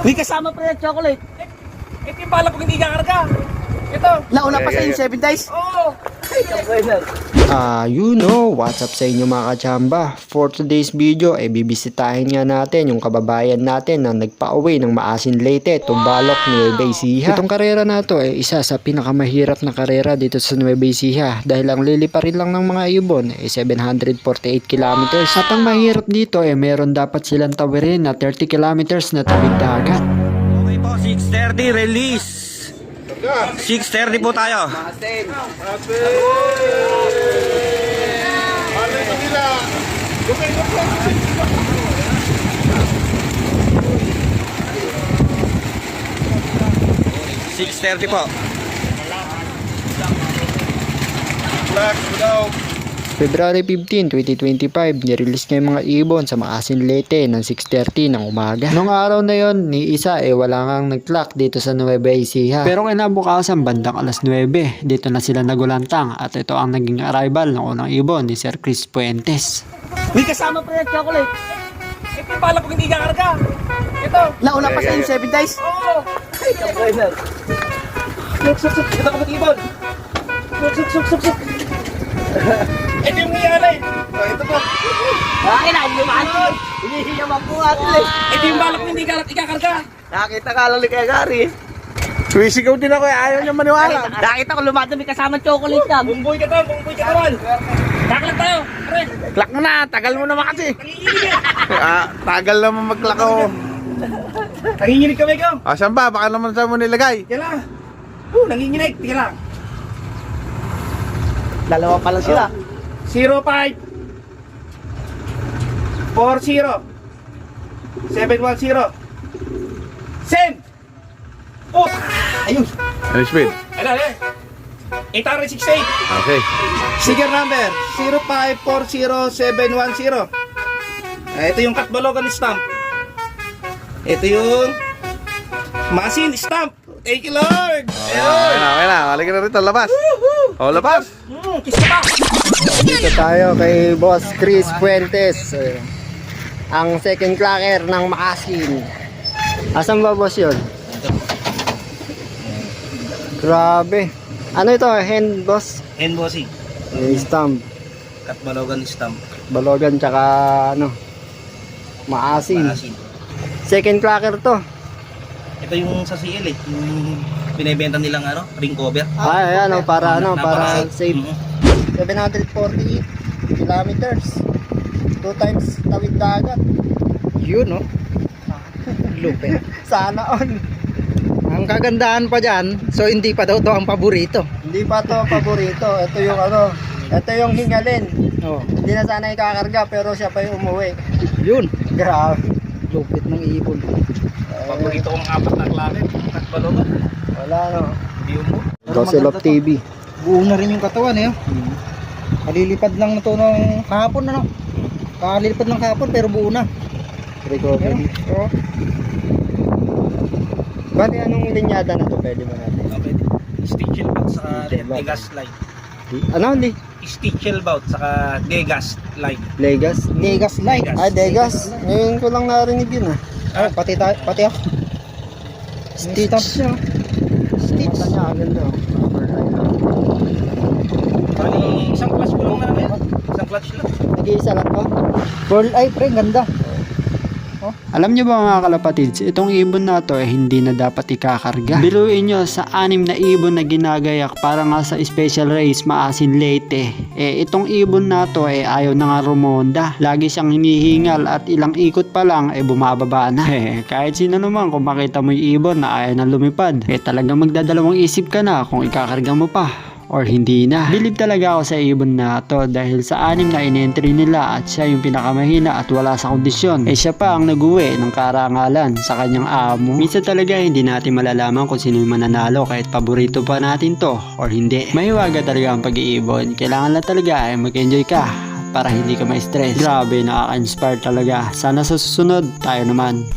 May kasama pa yung chocolate. Ito yung balak kung hindi kakarga. Ito. Nauna pa sa yung 7 days. Oo. You know, what's up sa inyo mga kachamba? For today's video, bibisitahin nga natin yung kababayan natin na nagpa-uwi ng Maasin Leyte, Tumbalok, Nueva Ecija. Itong karera na to isa sa pinakamahirap na karera dito sa Nueva Ecija dahil ang liliparin lang ng mga ibon 748 kilometers. At ang mahirap dito meron dapat silang tawirin na 30 kilometers na tawid dagat. Okay po, 6:30 release. 6:30 po tayo. $6:30 po. February 15, 2025, nirelease nga yung mga ibon sa Maasin Leyte ng 6:30 ng umaga. Nung araw na yon, ni isa wala kang nag-clock dito sa Nueva Ecija. Pero kinabukasan bandang alas 9, dito na sila nagulantang at ito ang naging arrival ng unang ibon ni Sir Chris Puentes. May kasama pa yung chocolate. Ito yung balak kung hindi kakarga. Ito. Nauna pa sa yung 7 days. Oo. Suk. Ito ka ibon. Suk. Ito yung nangyari. Ito po. Bakit na, lumahan. Hinihiyaman ko atin eh. Ito yung balak kung hindi kakarga. Nakita ka lang ni Kaya Gary. Suwisigaw din ako ayaw niya maniwala. Nakita ko lumahan may kasama chocolate yan. Bumboy ka naman. Kaklat tayo. Pare. Klak mo na, tagal mo naman kasi. Nanginginig. Tagal naman mag-klak ako. Nanginginig kami ikaw. Asan ba? Baka naman saan mo nilagay. Tika lang. Nanginginig. Tika lang. Dalawa pa lang sila. 05 40 710 Send! Oh! Ayun. Ano speed? Ano? 868 Okay. Sticker number 0540710. Ito yung Katbalogan stamp. Ito yung Maasin stamp. Thank you Lord. Okay na. Halika na rito, labas. O, labas. Kiss ka pa. Dito tayo kay Boss Chris Puentes, ang second clocker ng Maasin. Asan ba boss yun? Grabe. Ano ito? Hand boss? Bossing. Stamp. Katbalogan stamp. Balogan tsaka ano? Maasin. Second clocker to. Ito yung sa CL yung binebenta nilang ring cover. Ayan para para safe. Mhm. 740 kilometers. 2 times tawid dagat. Yun, no? Lupit. Sana all. Ang kagandahan pa dyan, so hindi pa daw to ang paborito. Hindi pa to paborito. Ito yung ito yung hingalin. Oh, Hindi na sana ikakarga pero siya pa yung umuwi. yun. Grabe. Lupit ng ibon. Paborito kong apat na klase. Katbalogan. Wala no. Hindi mo. Gosilop TV. Buo na rin yung katawan, eh. Kalilipad lang na to ng kahapon, ano? Kalilipad ng kahapon pero buo na. Recovery. Oh. Bali anong linyada na to pwede mo natin? Okay. Stitchel bout saka Stitchel bout. Degas line. Ano hindi? Stitchel bout saka Degas line. Legas? Degas light. Ah, Degas. Ngayon ko lang narinig yun ah. Oh, pati ako. Stitch. Stitch niya. Stitch. Niya, ganda. Bali, isang clutch ko lang namin. Isang clutch lang. Nag-iisa lang to? Pearl eye, pre, ganda. Alam niyo ba mga kalapatids, itong ibon na to hindi na dapat ikakarga. Biruin nyo sa 6 na ibon na ginagayak para nga sa special race Maasin Leyte. Itong ibon na to ayaw na nga rumonda. Lagi siyang hinihingal at ilang ikot pa lang bumababa na. Kahit sino naman kung makita mo yung ibon na ayaw na lumipad, talagang magdadalawang isip ka na kung ikakarga mo pa or hindi na. Believe talaga ako sa ibon na to dahil sa 6 na in-entry nila at siya yung pinakamahina at wala sa kondisyon. Siya pa ang nag-uwi ng karangalan sa kanyang amo. Minsan talaga hindi natin malalaman kung sino yung mananalo kahit paborito pa natin to or hindi. Mahiwaga talaga ang pag-iibon. Kailangan lang talaga mag-enjoy ka para hindi ka ma-stress. Grabe, nakaka-inspire talaga. Sana sa susunod tayo naman.